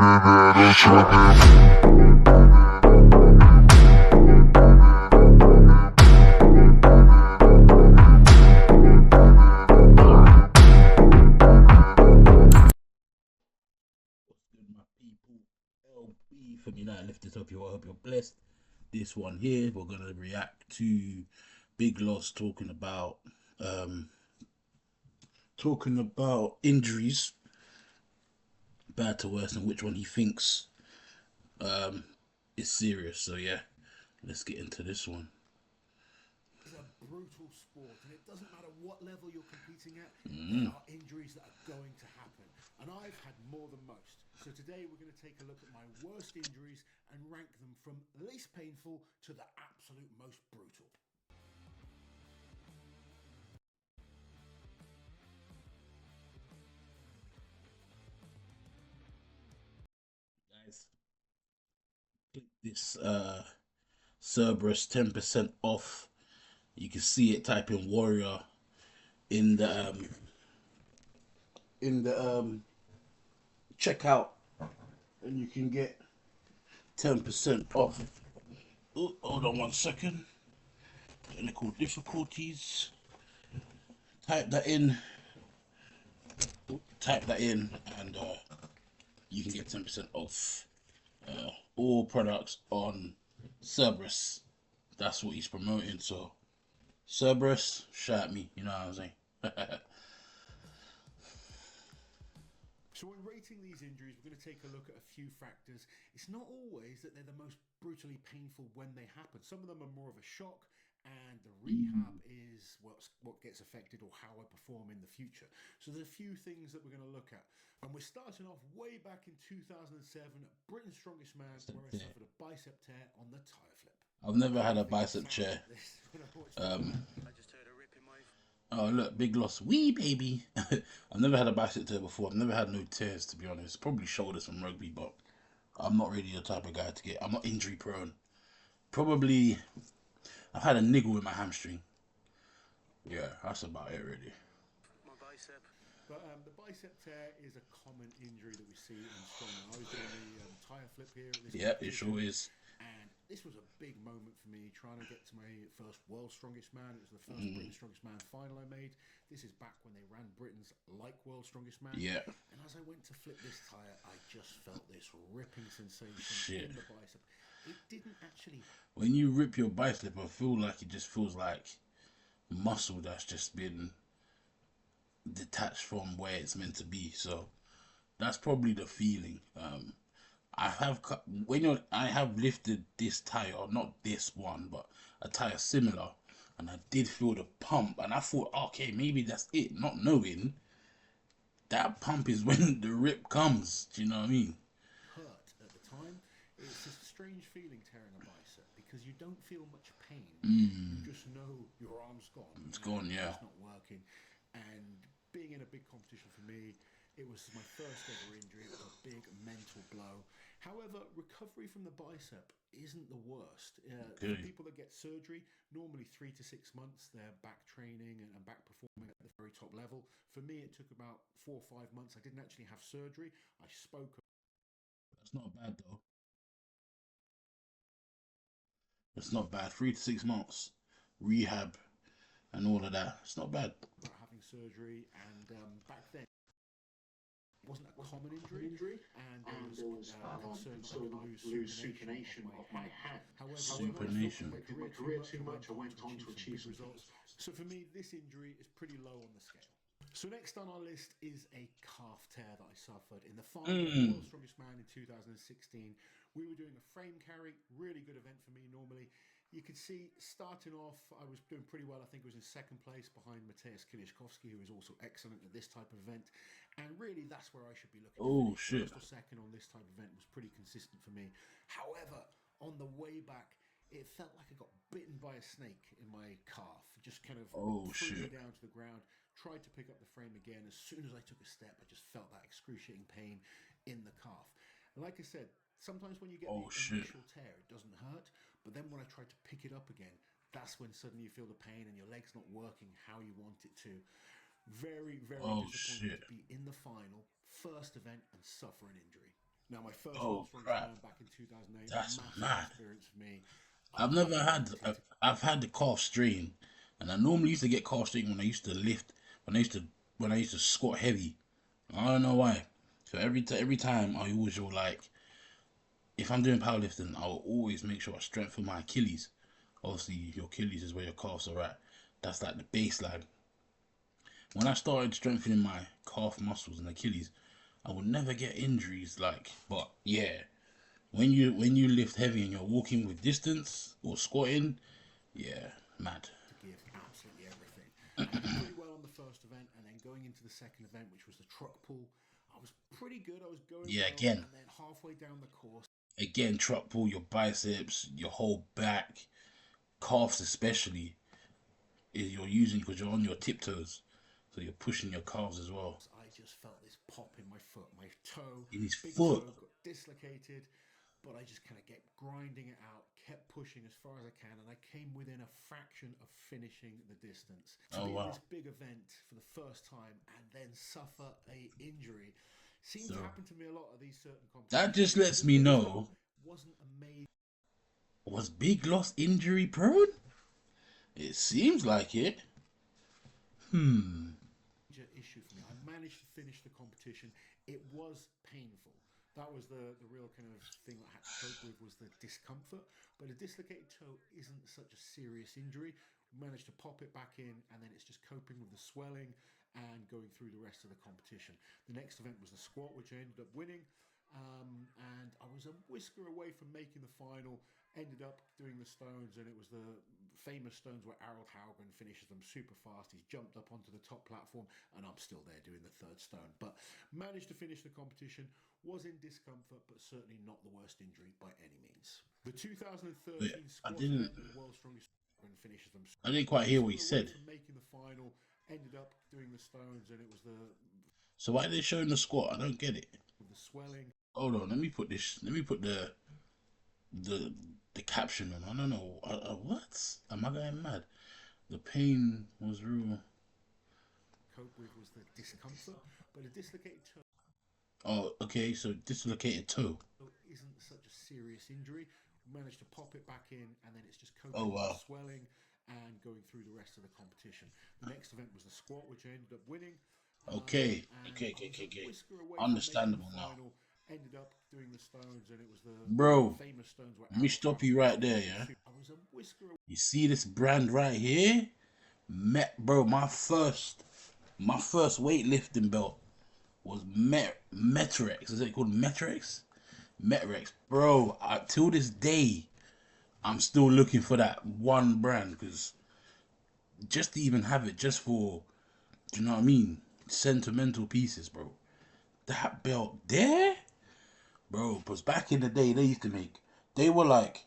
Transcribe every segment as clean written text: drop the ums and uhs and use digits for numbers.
My people, LB from United Lifters. Hope you're blessed. This one here, we're gonna react to Big Loss um talking about injuries, bad to worse, and which one he thinks um is serious. So yeah, let's get into this one. It's a brutal sport, and it doesn't matter what level you're competing at, there are injuries that are going to happen. And I've had more than most. So today we're going to take a look at my worst injuries and rank them from least painful to the absolute most brutal. Guys, click this Cerberus 10% off. You can see it. Type in Warrior in the checkout, and you can get 10% off. Ooh, hold on 1 second. Technical difficulties. Type that in. Type that in, and you can get 10% off all products on Cerberus. That's what he's promoting. So Cerberus, shout at me. You know what I'm saying? So when rating these injuries, we're going to take a look at a few factors. It's not always that they're the most brutally painful when they happen. Some of them are more of a shock, and the rehab is what gets affected or how I perform in the future. So there's a few things that we're going to look at. And we're starting off way back in 2007 at Britain's Strongest Man, where I suffered a bicep tear on the tire flip. I've never had a bicep chair. Oh look, Big Loss, wee baby. I've never had a bicep tear before. I've never had no tears, to be honest. Probably shoulders from rugby, but I'm not really the type of guy to get. I'm not injury prone. Probably, I've had a niggle in my hamstring. Yeah, that's about it, really. My bicep. But the bicep tear is a common injury that we see in strongman. I was doing the tire flip here at this Yeah, it sure is. and this was a big moment for me trying to get to my first World's Strongest Man. It was the first Britain's Strongest Man final I made. This is back when they ran Britain's like World's Strongest Man. Yeah. And as I went to flip this tire, I just felt this ripping sensation Shit. in the bicep. It didn't actually. When you rip your bicep, I feel like it just feels like muscle that's just been detached from where it's meant to be. So that's probably the feeling. I have lifted this tire, not this one, but a tire similar, and I did feel the pump, and I thought, okay, maybe that's it. Not knowing that pump is when the rip comes. Do you know what I mean? Hurt at the time. It's a strange feeling tearing a bicep because you don't feel much pain. You just know your arm's gone. It's gone, yeah. It's not working. And being in a big competition for me, it was my first ever injury. It was a big mental blow. However, recovery from the bicep isn't the worst. For people that get surgery, normally 3 to 6 months, they're back training and back performing at the very top level. For me, it took about 4 or 5 months. I didn't actually have surgery. I spoke. That's not bad though. It's not bad. 3 to 6 months rehab and all of that. It's not bad. About having surgery, and back then it wasn't a common injury, and there was concern that I would lose supination of my hand. However, Supination. I my career too much, I went on to achieve some results. So for me, this injury is pretty low on the scale. So next on our list is a calf tear that I suffered in the final of the World's Strongest Man in 2016. We were doing a frame carry, really good event for me normally. You could see starting off, I was doing pretty well. I think I was in second place behind Mateusz Kiliszkowski, who is also excellent at this type of event. And really, that's where I should be looking. Oh, shit. First or second on this type of event was pretty consistent for me. However, on the way back, it felt like I got bitten by a snake in my calf. It just kind of threw me down to the ground. Tried to pick up the frame again. As soon as I took a step, I just felt that excruciating pain in the calf. And like I said, sometimes when you get the initial tear, it doesn't hurt. But then when I tried to pick it up again, that's when suddenly you feel the pain and your leg's not working how you want it to. Very, very disappointing to be in the final, first event, and suffer an injury. Now, my first Oh World's Strongest crap, Man back in 2008, that's massive mad. experience for me. I've I never had. wanted to I've had the calf strain, and I normally used to get calf strain when I used to lift, when I used to squat heavy. I don't know why. So every time I always feel like if I'm doing powerlifting, I'll always make sure I strengthen my Achilles. Obviously, your Achilles is where your calves are at. That's like the baseline. When I started strengthening my calf muscles and Achilles, I would never get injuries. Like, but yeah, when you lift heavy and you're walking with distance or squatting, yeah, mad. give absolutely everything. And I did pretty well on the first event, and then going into the second event, which was the truck pull, I was pretty good. I was going Yeah, well, again, and then halfway down the course, truck pull your biceps, your whole back, calves especially. You're using because you're on your tiptoes, so you're pushing your calves as well. I just felt this pop in my foot. My toe, In his big foot. toe, got dislocated, but I just kind of kept grinding it out, kept pushing as far as I can, and I came within a fraction of finishing the distance. To Oh be in this wow. big event for the first time and then suffer a injury seems to So happen to me a lot at these certain that competitions. just lets The me lift though know, wasn't amazing. was Big Loss injury prone? It seems like it. Hmm. Issue for me. I managed to finish the competition. It was painful. That was the real kind of thing that I had to cope with was the discomfort. But a dislocated toe isn't such a serious injury. We managed to pop it back in, and then it's just coping with the swelling and going through the rest of the competition. The next event was the squat, which I ended up winning. And I was a whisker away from making the final. Ended up doing the stones, and it was the famous stones where Harold Haugen finishes them super fast. He's jumped up onto the top platform, and I'm still there doing the third stone. But managed to finish the competition. Was in discomfort, but certainly not the worst injury by any means. The But 2013 I squat didn't. event at the World's Strongest Man finishes them. I didn't quite hear what he Whisker away said. from making the final. Ended up doing the stones, and it was So why are they showing the squat? I don't get it. the swelling. Hold on. Let me put this. Let me put the the caption on. I don't know. What? Am I going mad? The pain was real. Cope with was the discomfort, but a dislocated toe Oh, okay. So dislocated toe. isn't such a serious injury. We managed to pop it back in, and then it's just Oh coping with the wow. swelling and going through the rest of the competition. The next event was the squat, which I ended up winning. Okay. And Okay. I Okay. was Okay. a Okay. whisker away from making the Understandable now, final. Ended up doing the stones, and it was the bro. famous stones where Let me Harold stop Haugen you right finishes there. them. Yeah. I was a whisker away. You see this brand right here? Bro. My first weightlifting belt was Metrex. Is it called Metrex? Metrex, bro. Till this day, I'm still looking for that one brand because just to even have it, just for, do you know what I mean? Sentimental pieces, bro. That belt there, bro. Because back in the day, they used to make. They were like,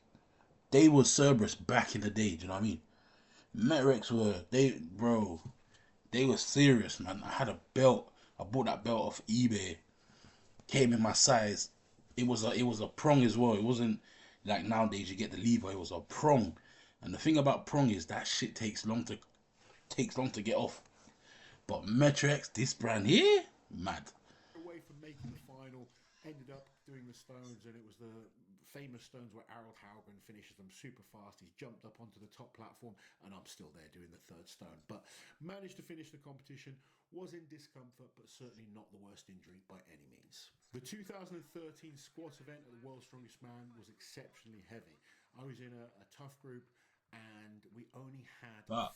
they were Cerberus back in the day. Do you know what I mean? Metrex were bro. They were serious, man. I had a belt. I bought that belt off eBay. Came in my size. It was a prong as well. It wasn't like nowadays you get the lever. It was a prong, and the thing about prong is that shit takes long to get off. But Metrex, this brand here, mad. Away from making the final, ended up doing the stones, and it was the famous stones where Harold Haugen finishes them super fast. He's jumped up onto the top platform, and I'm still there doing the third stone. But managed to finish the competition. Was in discomfort, but certainly not the worst injury by any means. The 2013 squat event at the World's Strongest Man was exceptionally heavy. I was in a tough group, and we only had But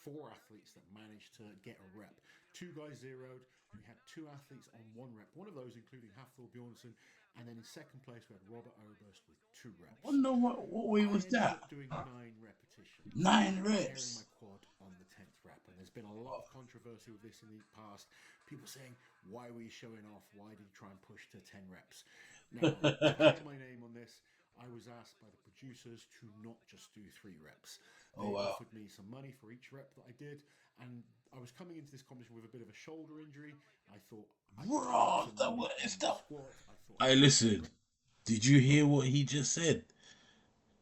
four athletes that managed to get a rep. Two guys zeroed. We had two athletes on one rep. One of those, including Hafthor Bjornsson, and then in second place we had Robert Oberst with two reps. wonder what way I was ended that? up doing 9 repetitions. I Nine ended up tearing my reps. quad on the 10th rep, and there's been a lot of controversy with this in the past. People saying, why were you showing off? Why did you try and push to 10 reps? Now, to clear my name on this, I was asked by the producers to not just do 3 reps. Oh They wow. offered me some money for each rep that I did, and I was coming into this competition with a bit of a shoulder injury. I thought I could take Bro, some that money what on is the that? squat. I thought I I could do 10 listen. reps. Did you hear what he just said?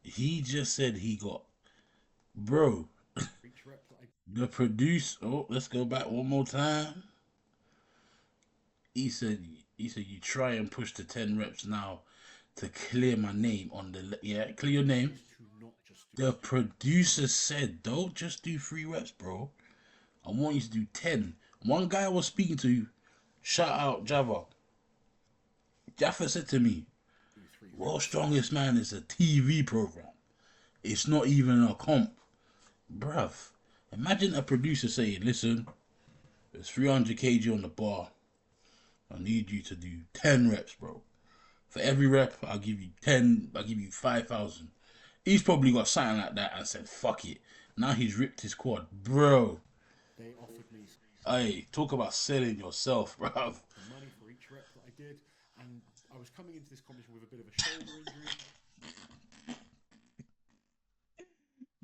He just said he got, bro. Each rep that I The produce. Oh, let's go back one more time. He said He said you try and push the 10 reps now to clear my name on the yeah, clear your name. Is to not just do The 10. producer said, don't just do 3 reps, bro. I want you to do 10. One guy I was speaking to, shout out Java. Jaffa said to me, Do three World's reps. Strongest Man is a TV program. It's not even a comp. Bruv, imagine a producer saying, listen, there's 300 kg on the bar. I need you to do 10 reps, bro. For every rep, I'll give you 10, I'll give you 5,000. He's probably got something like that and said, fuck it. Now he's ripped his quad. Bro, They offered me hey, talk about selling yourself, bruv. some money for each rep that I did, and I was coming into this competition with a bit of a shoulder injury.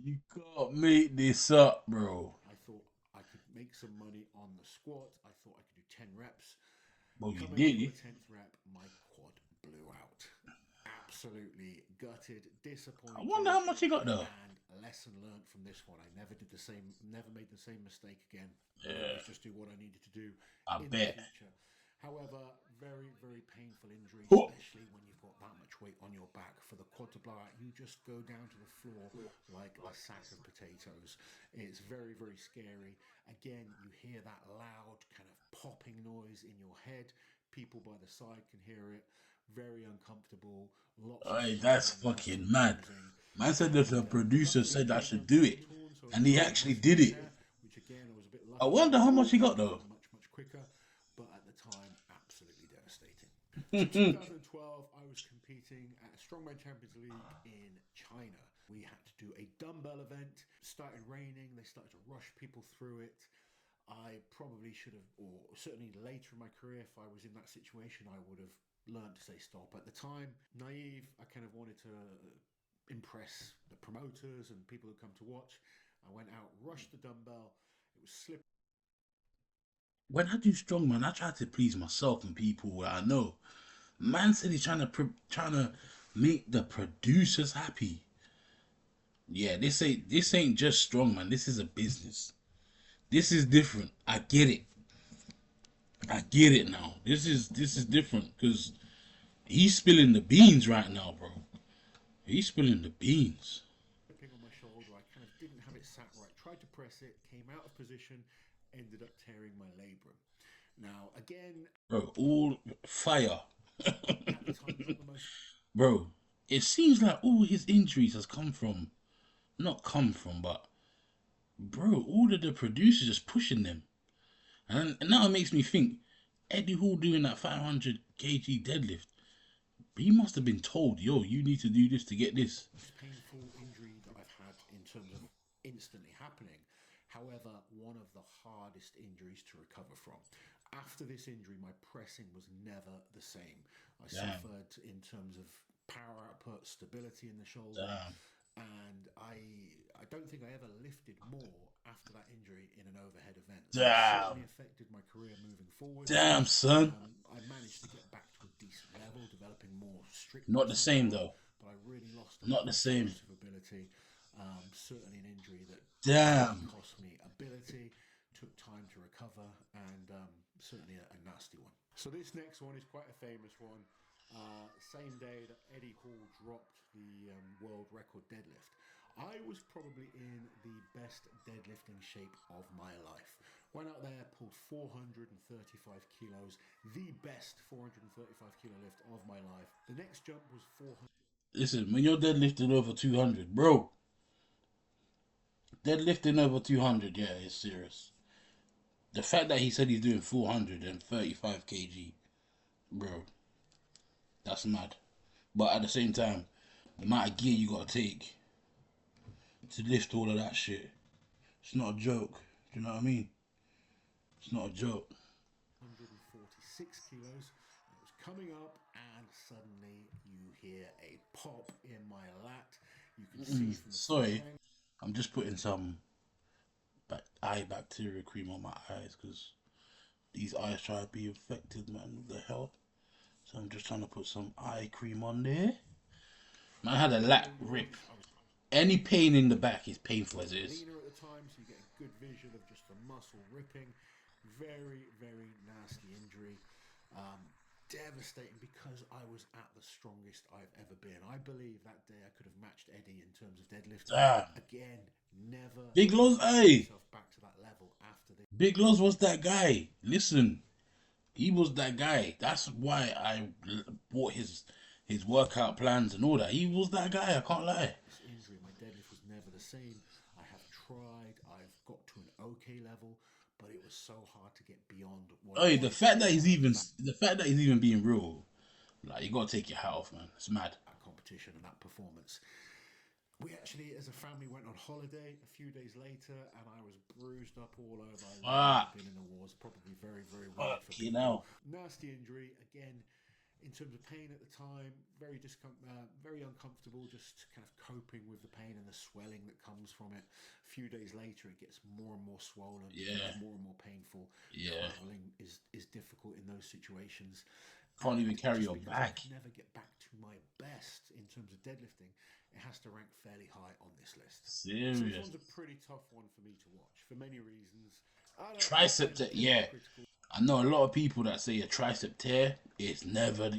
You can't make this up, bro. I thought I could make some money on the squat. I thought I could do 10 reps. Well, you Coming up did on it. the 10th rep, my quad blew out. Absolutely gutted, I disappointed, wonder how much he got though. and lesson learned from this one. I never did the same, never made the same mistake again. Yeah, Always just do what I needed to do I in the bet. future. However, very, very painful injury, Oh, especially when you've got that much weight on your back. For the quad to blow out, you just go down to the floor like a sack of potatoes. It's very, very scary. Again, you hear that loud kind of popping noise in your head. People by the side can hear it. Very uncomfortable. Lots of hey, that's swelling, lots of fucking mad. bruising. Man said that the producer Luckily, said I my should do ACL it, wasn't torn, so and no he actually muscle did it. tear, which again, I was a bit I lucky. wonder how much he got though. Much quicker, but at the time, absolutely devastating. So 2012, I was competing at Strongman Champions League in China. We had to do a dumbbell event. Started raining. They started to rush people through it. I probably should have, or certainly later in my career, if I was in that situation, I would have learned to say stop. At the time, naive, I kind of wanted to impress the promoters and people who come to watch. I went out, rushed the dumbbell. It was slippery. When I do strongman, I try to please myself and people that I know. Man said he's trying to make the producers happy. Yeah, this ain't just strongman. This is a business. This is different. I get it. I get it now. This is different because he's spilling the beans right now, bro. He's spilling the beans. On my shoulder. I kind of didn't have it sat right. Tried to press it, came out of position, ended up tearing my labrum. Now, again, Bro, all fire. at the time, not the most. Bro, it seems like all his injuries has not come from, but bro, all of the producers just pushing them. And now it makes me think, Eddie Hall doing that 500 kg deadlift, he must have been told, yo, you need to do this to get this. Painful injury that I've had in terms of instantly happening. However, one of the hardest injuries to recover from. After this injury, my pressing was never the same. I suffered in terms of power output, stability in the shoulder, and I don't think I ever lifted more after that injury in an overhead event. So it certainly affected my career moving forward. Damn, son. I managed to get back to a decent level, developing more strict. Not the same though. But I really lost Not the same. ability. Certainly an injury that cost me ability, took time to recover, and certainly a nasty one. So this next one is quite a famous one. Same day that Eddie Hall dropped the world record deadlift. I was probably in the best deadlifting shape of my life. Went out there, pulled 435 kilos, the best 435 kilo lift of my life. The next jump was 400. Listen, when you're deadlifting over 200, bro, deadlifting over 200, yeah, it's serious. The fact that he said he's doing 435 kg, bro, that's mad. But at the same time, the amount of gear you gotta take to lift all of that shit, it's not a joke. Do you know what I mean? It's not a joke. 146 kilos. It was coming up, and suddenly you hear a pop in my lat. You can see from the Sorry, I'm just putting some eye bacteria cream on my eyes because these eyes try to be infected, man. What the hell? So I'm just trying to put some eye cream on there. Man, I had a lat rip. Any pain in the back is painful as it is. Leaner at the time, so you get a good vision of just the muscle ripping. Very, very nasty injury. devastating because I was at the strongest I've ever been. I believe that day I could have matched Eddie in terms of deadlift. Damn. Again, never Big Loz, pushed hey, myself back to that level after this. Big Loz was that guy. Listen, he was that guy. That's why I bought his workout plans and all that. He was that guy. I can't lie. This injury, my deadlift was never the same. I have tried, I've got to an okay level, but it was so hard to get beyond what it Hey, was that the fact that he's even being real, like you gotta take your hat off, man. It's mad. competition and that performance. We actually, as a family, went on holiday a few days later, and I was bruised up all over. I really have Fuck, been in the wars, probably very, very weird fuck, for you people. know. Nasty injury again. In terms of pain at the time, very uncomfortable. Just kind of coping with the pain and the swelling that comes from it. A few days later, it gets more and more swollen, Yeah, more and more painful. yeah. Traveling is difficult in those situations. Can't even And carry just your because I back. could never get back to my best in terms of deadlifting, it has to rank fairly high on this list. So this Serious. one's a pretty tough one for me to watch for many reasons. I don't Tricep find tear, it yeah. critical. I know a lot of people that say a tricep tear. It's never,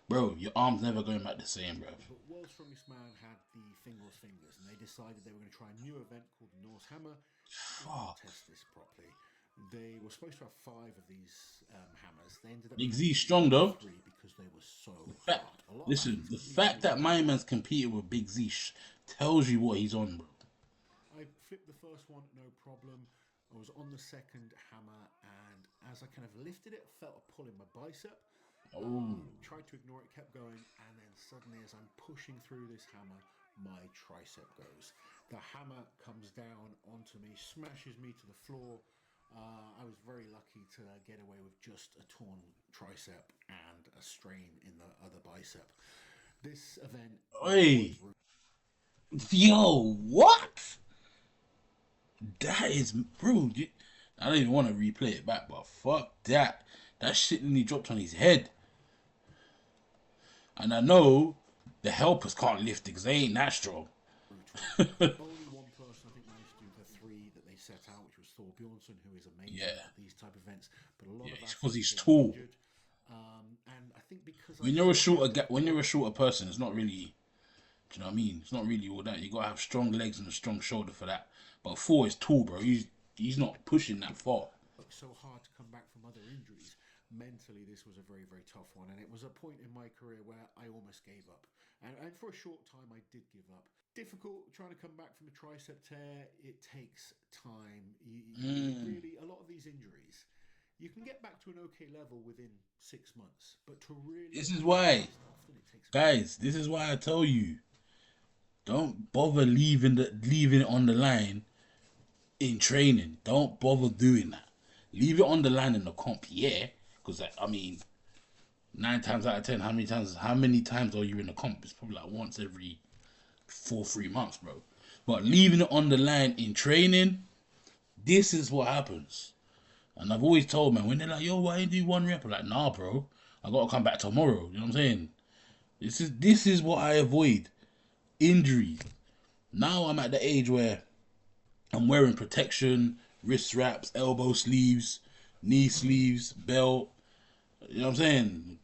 bro. Your arm's never going back the same, bro. But World's Strongest Man had the Fingerless Fingers, and they decided they were going to try a new event called the Norse Hammer. Didn't Fuck. test this properly. They were supposed to have 5 of these hammers. They ended up Big having Z strong though. 3 because they were so Fact, hard. A lot of listen, athletes the couldn't even fact do that them. my man's competed with Big Z tells you what he's on, bro. I flipped the first one, no problem. I was on the second hammer, and as I kind of lifted it, I felt a pull in my bicep. Oh, Tried to ignore it, kept going, and then suddenly, as I'm pushing through this hammer, my tricep goes. The hammer comes down onto me, smashes me to the floor. I was very lucky to get away with just a torn tricep and a strain in the other bicep. This event was hey, yo, what? That is, bro. I don't even want to replay it back, but fuck that. That shit nearly dropped on his head. And I know the helpers can't lift it because they ain't that strong. brutal. Only one person I think managed to do the 3 that they set out, which was Thor Bjornsson, who is amazing Yeah, at these type of events. But a lot yeah, of it's because athletes he's get tall. injured, and I think because I When you're a still had shorter, this when you're a shorter person, it's not really. Do you know what I mean? It's not really all that. You gotta have strong legs and a strong shoulder for that. But Thor is tall, bro. He's not pushing that far. worked so hard to come back from other injuries. Mentally, this was a very, very tough one, and it was a point in my career where I almost gave up. And for a short time, I did give up. Difficult trying to come back from a tricep tear. It takes time. Really, a lot of these injuries, you can get back to an okay level within 6 months, but to really This is recover why, fast, often it takes a couple of guys. This is why I tell you, don't bother leaving it on the line in training. Don't bother doing that. Leave it on the line in the comp, yeah. Because I mean, 9 times out of 10, how many times are you in the comp? It's probably like once every 3 months, bro. But leaving it on the line in training, this is what happens. And I've always told man when they're like, "Yo, why you do one rep?" I'm like, "Nah, bro, I gotta come back tomorrow." You know what I'm saying? This is what I avoid injuries. Now I'm at the age where I'm wearing protection, wrist wraps, elbow sleeves, knee sleeves, belt. You know what I'm saying?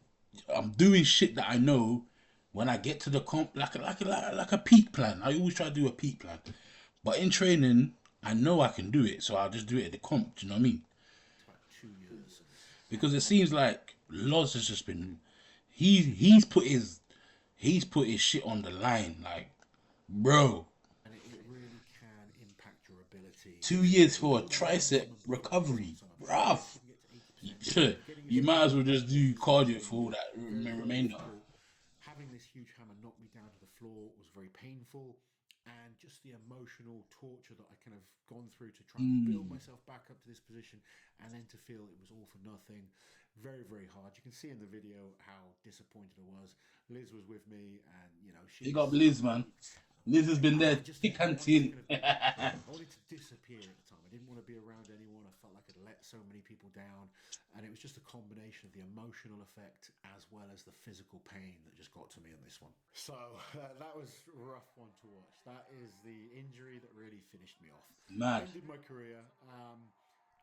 I'm doing shit that I know when I get to the comp, like a peak plan. I always try to do a peak plan, but in training, I know I can do it, so I'll just do it at the comp. Do you know what I mean? about 2 years. Because it seems like Loz has just been, he's put his shit on the line, like, bro. And it really can impact your ability. 2 years It for a goes beyond tricep some employees. recovery, Some bruv. employees can get to 80%. Getting You to might as well 80% just do is cardio really for all that very, very remainder. difficult. Having this huge hammer knock me down to the floor was very painful. And just the emotional torture that I kind of gone through to try and build myself back up to this position and then to feel it was all for nothing. Very, very hard. You can see in the video how disappointed I was. Liz was with me and, Big she's up Liz, man. Liz has been there I just thick I and wanted to thin. kind of I wanted to disappear at the time. I didn't want to be around anyone. I felt like I'd let so many people down, and it was just a combination of the emotional effect as well as the physical pain that just got to me on this one. So that was a rough one to watch. That is the injury that really finished me off. Mad. Ended my career.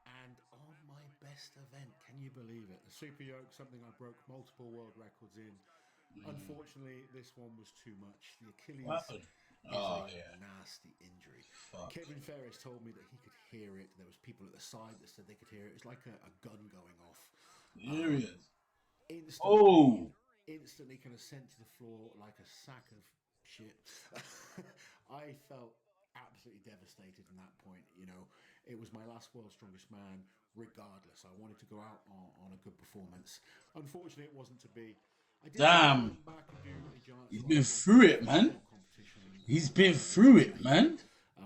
And on my best event, can you believe it? The super yoke, something I broke multiple world records in. Unfortunately, this one was too much. The What Achilles happened? is Oh a yeah. nasty injury. Fuck. Kevin Ferris told me that he could hear it. There was people at the side that said they could hear it. It's like a gun going off. Um, Serious. instant pain, Oh. instantly kind of sent to the floor like a sack of shit. I felt absolutely devastated in that point. You know, it was my last World's Strongest Man. Regardless, I wanted to go out on a good performance. Unfortunately, it wasn't to be. I did manage to Damn. come back and do a giant He's been slalom like through the it, man. freestyle competition He's been last through September it, 18, man.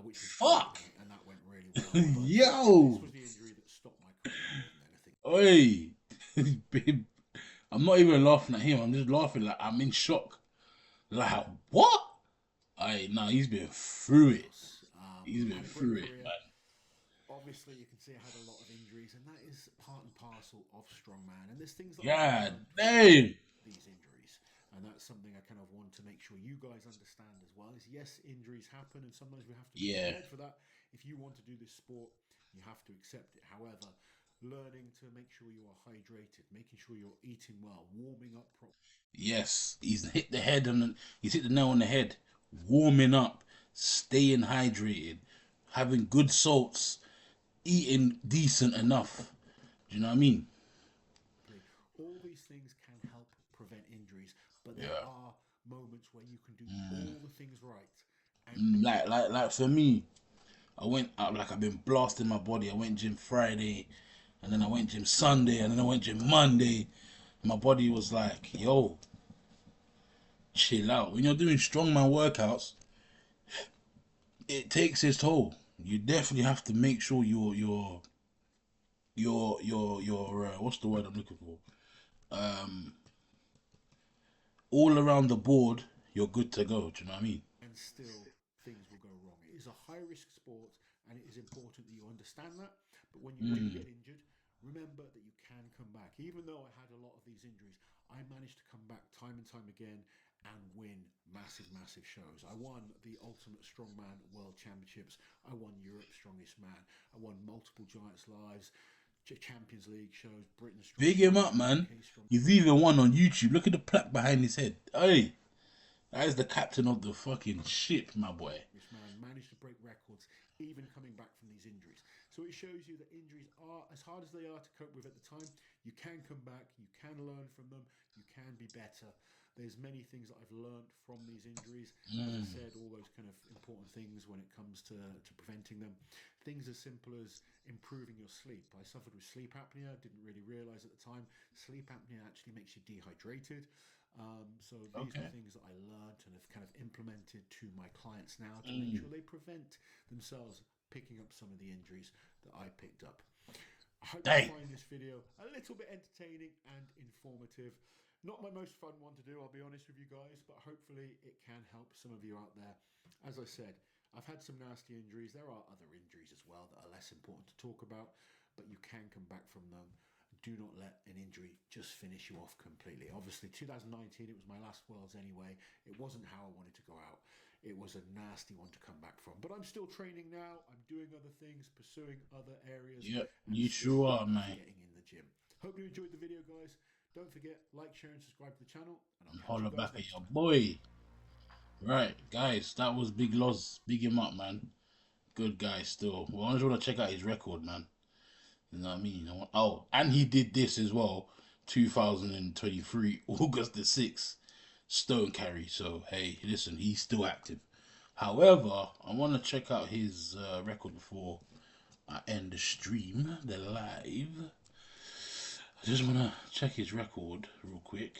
which was great, Fuck. and that went really well. But this Yo. was the injury that stopped my career more than anything. Oi. I'm not even laughing at him. I'm just laughing like I'm in shock. Like what? I no, he's been through it. He's I been had a great through it, career. man. Obviously, you can see I had a lot of injuries, and that is part and parcel of strongman. And there's things that I've God learned from damn. these injuries, and that's something I kind of want to make sure you guys understand as well. Is yes, injuries happen, and sometimes we have to be Yeah. prepared for that. If you want to do this sport, you have to accept it. However, learning to make sure you are hydrated, making sure you're eating well, warming up properly. Yes. He's hit the nail on the head. Warming up, staying hydrated, having good salts, eating decent enough. Do you know what I mean? All these things can help prevent injuries, but there Yeah. are moments where you can do all the things right and make Like for me, I went out like I've been blasting my body. I went gym Friday, and then I went gym Sunday, and then I went gym Monday. My body was like, yo, chill out. When you're doing strongman workouts, it takes its toll. You definitely have to make sure what's the word I'm looking for? Um, all around the board, you're good to go. Do you know what I mean? and still things will go wrong. It is a high risk sport and it is important that you understand that. But when you do get injured, remember that you can come back. Even though I had a lot of these injuries, I managed to come back time and time again and win massive, massive shows. I won the Ultimate Strongman World Championships. I won Europe's Strongest Man. I won multiple Giants Lives, Champions League shows, Britain's Big Strongest him Man, up, man. UK Strongest. He's even one on YouTube. Look at the plaque behind his head. Hey, that is the captain of the fucking ship, my boy. This man managed to break records even coming back from these injuries. So it shows you that injuries are, as hard as they are to cope with at the time, you can come back, you can learn from them, you can be better. There's many things that I've learned from these injuries. As I said, all those kind of important things when it comes to preventing them. Things as simple as improving your sleep. I suffered with sleep apnea, didn't really realize at the time. Sleep apnea actually makes you dehydrated. So these were Okay. things that I learned and have kind of implemented to my clients now to make sure they prevent themselves picking up some of the injuries that I picked up. I hope you Dang. find this video a little bit entertaining and informative. Not my most fun one to do, I'll be honest with you guys, but hopefully it can help some of you out there. As I said, I've had some nasty injuries. There are other injuries as well that are less important to talk about, but you can come back from them. Do not let an injury just finish you off completely. Obviously, 2019, it was my last Worlds anyway. It wasn't how I wanted to go out. It was a nasty one to come back from. But I'm still training now. I'm doing other things, pursuing other areas, Yep, and you still sure are, mate. getting in the gym. Hope you enjoyed the video, guys. Don't forget, like, share, and subscribe to the channel. And I'll And catch you holler guys back at next your time. boy. Right, guys, that was Big Loz. Big him up, man. Good guy still. Well, I just want to check out his record, man. You know what I mean? Oh, and he did this as well. 2023, August the 6th, Stone Carry. So, hey, listen, he's still active. However, I want to check out his record before I end the stream, the live. I just want to check his record real quick.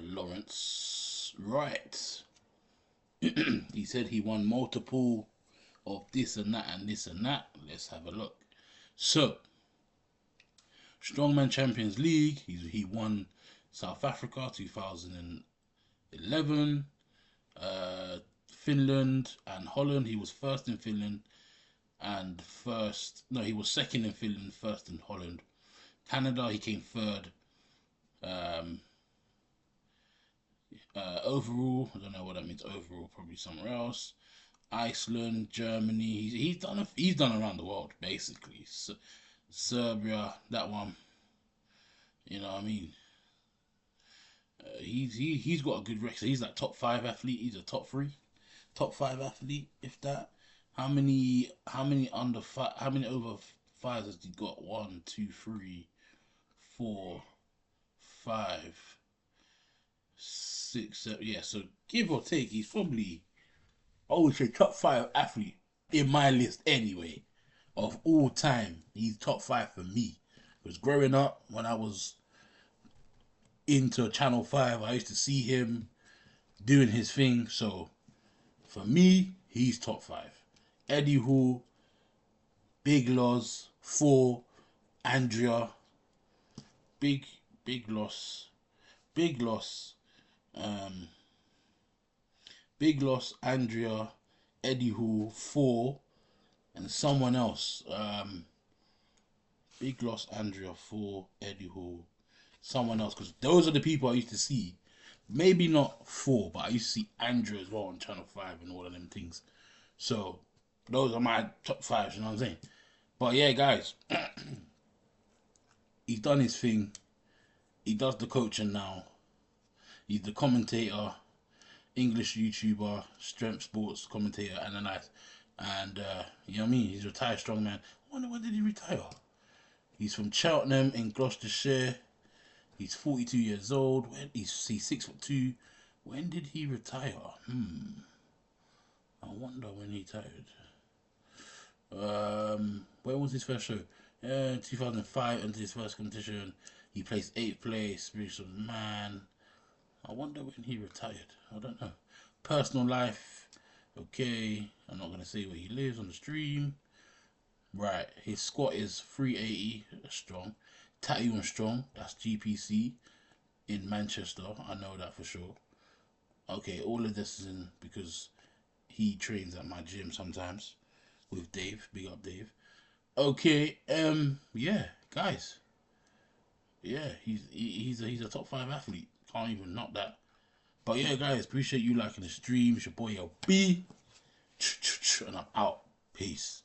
Lawrence. Right. He said he won multiple of this and that and this and that. Let's have a look. So, Strongman Champions League, he won South Africa 2011, Finland and Holland. He was first in Finland and first. No, he was second in Finland, first in Holland. Canada, he came third. Um, Overall, I don't know what that means. Overall, probably somewhere else. Iceland, Germany. He's done around the world basically. Serbia, that one. You know what I mean? He's got a good record. He's like top five athlete. He's a top three, top five athlete, if that. How many under five? How many over fives has he got? One, two, three, four, five, six, seven. Yeah, so give or take, he's probably, I would say, top five athlete in my list anyway of all time. He's top five for me. Because growing up, when I was into Channel 5, I used to see him doing his thing. So for me, he's top five. Eddie Hall, Big Loz, Four, Andrea, big, big loss. Big loss. Um, Big loss, Andrea, Eddie Hall, Four, and someone else. Big loss, Andrea, Four, Eddie Hall, someone else. Because those are the people I used to see. Maybe not Four, but I used to see Andrea as well on Channel 5 and all of them things. So those are my top fives, you know what I'm saying? But yeah, guys, he's done his thing. He does the coaching now. He's the commentator, English YouTuber, strength sports commentator, analyze. And you know what I mean? He's retired strongman. I wonder when did he retire? He's from Cheltenham in Gloucestershire. He's 42 years old. He's 6'2". When did he retire? I wonder when he retired. Where was his first show? 2005 into his first competition. He placed 8th place. Spiritual man. I wonder when he retired. I don't know. Personal life. Okay. I'm not going to say where he lives on the stream. Right. His squat is 380 strong. Tattoo and strong. That's GPC in Manchester. I know that for sure. Okay. All of this is in because he trains at my gym sometimes with Dave. Big up, Dave. Okay. Yeah, guys. Yeah, he's a top five athlete. Can't even knock that. But yeah, guys, appreciate you liking the stream. It's your boy LB, and I'm out. Peace.